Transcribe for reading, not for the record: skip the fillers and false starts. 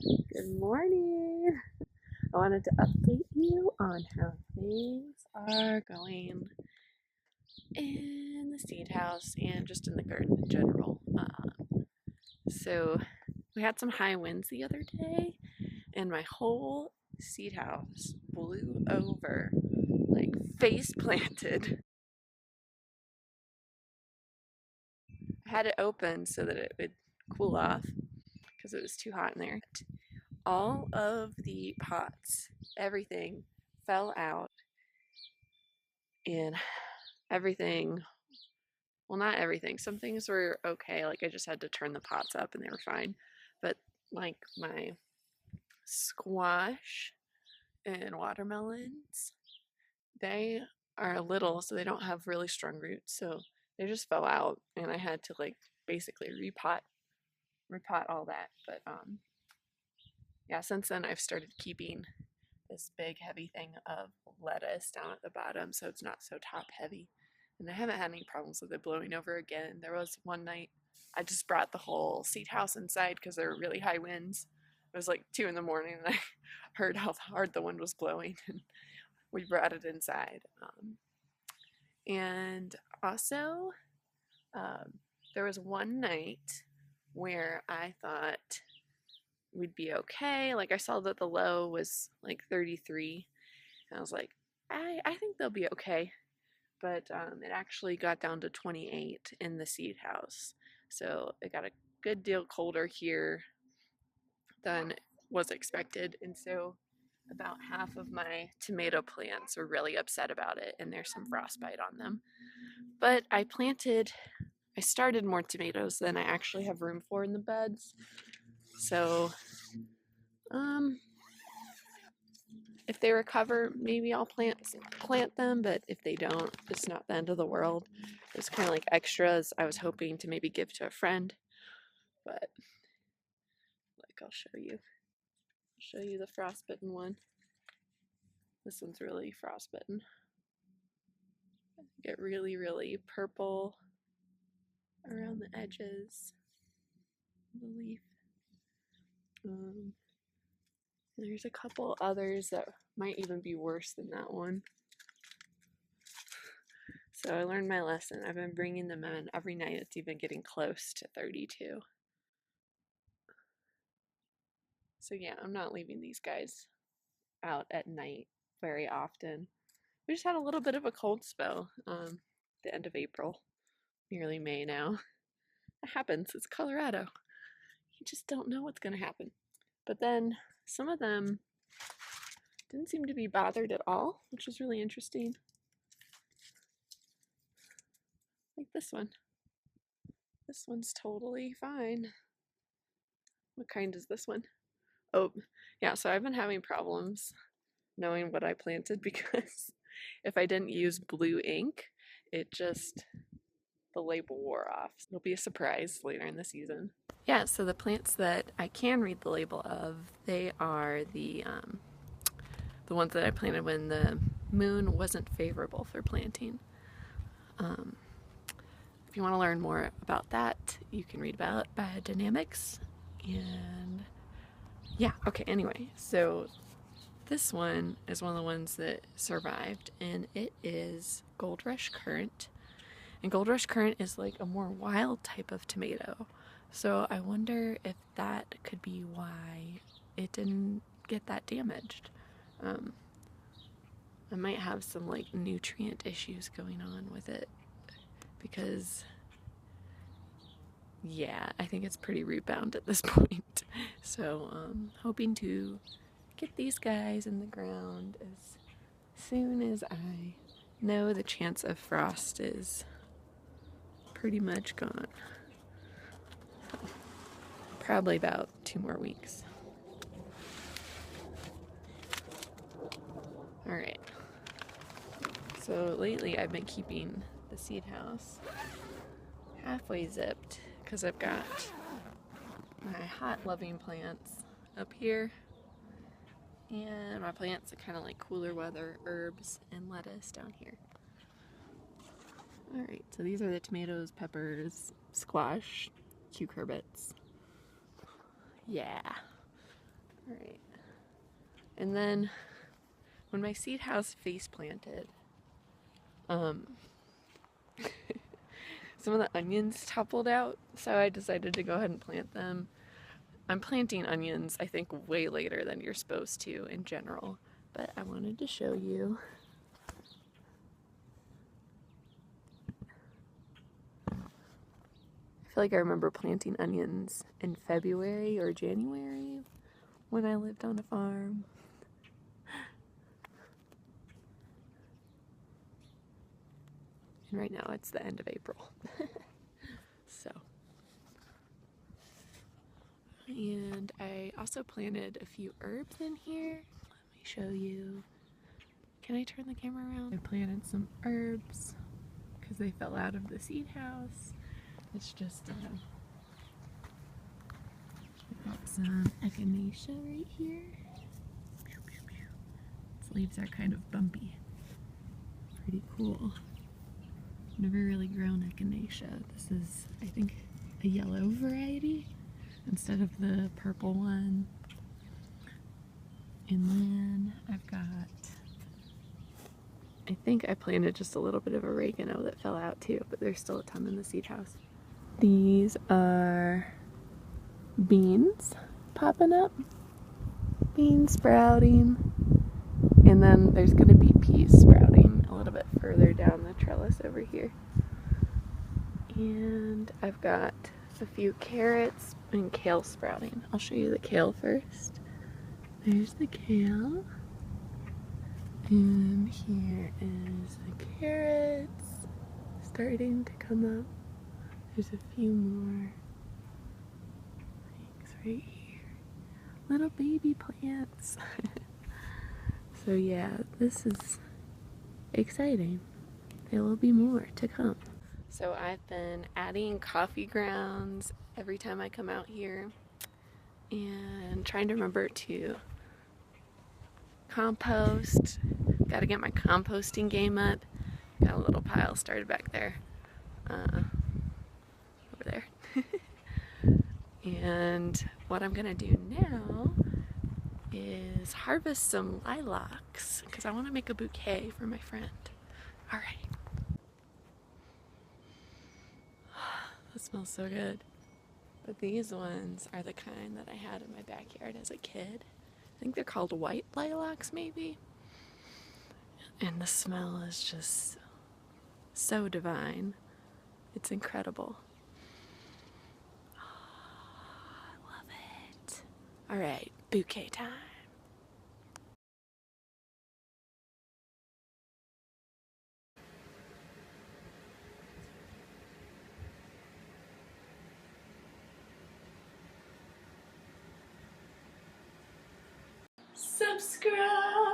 Good morning. I wanted to update you on how things are going in the seed house and just in the garden in general. So we had some high winds the other day, and my whole seed house blew over, like face planted. I had it open so that it would cool off because it was too hot in there. All of the pots, everything fell out, and everything, well, not everything. Some things were okay. Like I just had to turn the pots up and they were fine. But like my squash and watermelons, they are little, so they don't have really strong roots. So they just fell out and I had to like basically repot all that. But yeah, since then I've started keeping this big heavy thing of lettuce down at the bottom so it's not so top heavy. And I haven't had any problems with it blowing over again. There was one night I just brought the whole seed house inside because there were really high winds. It was like 2 in the morning and I heard how hard the wind was blowing and we brought it inside. And also, um, there was one night where I thought we'd be okay. Like I saw that the low was like 33 and I was like, I think they'll be okay. But it actually got down to 28 in the seed house. So it got a good deal colder here than was expected. And so about half of my tomato plants were really upset about it, and there's some frostbite on them. But I started more tomatoes than I actually have room for in the beds. So, if they recover, maybe I'll plant them, but if they don't, it's not the end of the world. It's kind of like extras I was hoping to maybe give to a friend, but like I'll show you the frostbitten one. This one's really frostbitten. Get really purple around the edges of the leaf. There's a couple others that might even be worse than that one. So I learned my lesson. I've been bringing them in every night. It's even getting close to 32. So yeah, I'm not leaving these guys out at night very often. We just had a little bit of a cold spell the end of April, nearly May now. It happens. It's Colorado. You just don't know what's going to happen. But then some of them didn't seem to be bothered at all, which was really interesting. Like this one. This one's totally fine. What kind is this one? Oh, yeah, so I've been having problems knowing what I planted because if I didn't use blue ink, the label wore off. It'll be a surprise later in the season. Yeah, so the plants that I can read the label of, they are the ones that I planted when the moon wasn't favorable for planting. If you want to learn more about that, you can read about biodynamics. And yeah, okay, anyway, so this one is one of the ones that survived, and it is Gold Rush Currant. And Gold Rush Currant is like a more wild type of tomato. So I wonder if that could be why it didn't get that damaged. I might have some like nutrient issues going on with it because, yeah, I think it's pretty root bound at this point. So hoping to get these guys in the ground as soon as I know the chance of frost is pretty much gone. So, probably about 2 more weeks. Alright. So lately I've been keeping the seed house halfway zipped because I've got my hot loving plants up here and my plants that kind of like cooler weather herbs and lettuce down here. Alright, so these are the tomatoes, peppers, squash, cucurbits. Yeah. Alright. And then when my seed house face planted, some of the onions toppled out, so I decided to go ahead and plant them. I'm planting onions, I think, way later than you're supposed to in general, but I wanted to show you. I feel like I remember planting onions in February or January when I lived on a farm. And right now it's the end of April. So. And I also planted a few herbs in here. Let me show you. Can I turn the camera around? I planted some herbs because they fell out of the seed house. It's just I've got some echinacea right here. Its leaves are kind of bumpy. Pretty cool. Never really grown echinacea. This is, I think, a yellow variety instead of the purple one. And then I've got, I think I planted just a little bit of oregano that fell out too, but there's still a ton in the seed house. These are beans popping up, beans sprouting, and then there's going to be peas sprouting a little bit further down the trellis over here. And I've got a few carrots and kale sprouting. I'll show you the kale first. There's the kale. And here is the carrots starting to come up. There's a few more things right here. Little baby plants. So yeah, this is exciting. There will be more to come. So I've been adding coffee grounds every time I come out here and trying to remember to compost. Got to get my composting game up. Got a little pile started back there, over there. And what I'm gonna do now is harvest some lilacs because I want to make a bouquet for my friend. All right. That smells so good. But these ones are the kind that I had in my backyard as a kid. I think they're called white lilacs, maybe. And the smell is just so divine. It's incredible. Oh, I love it. All right, bouquet time. Subscribe.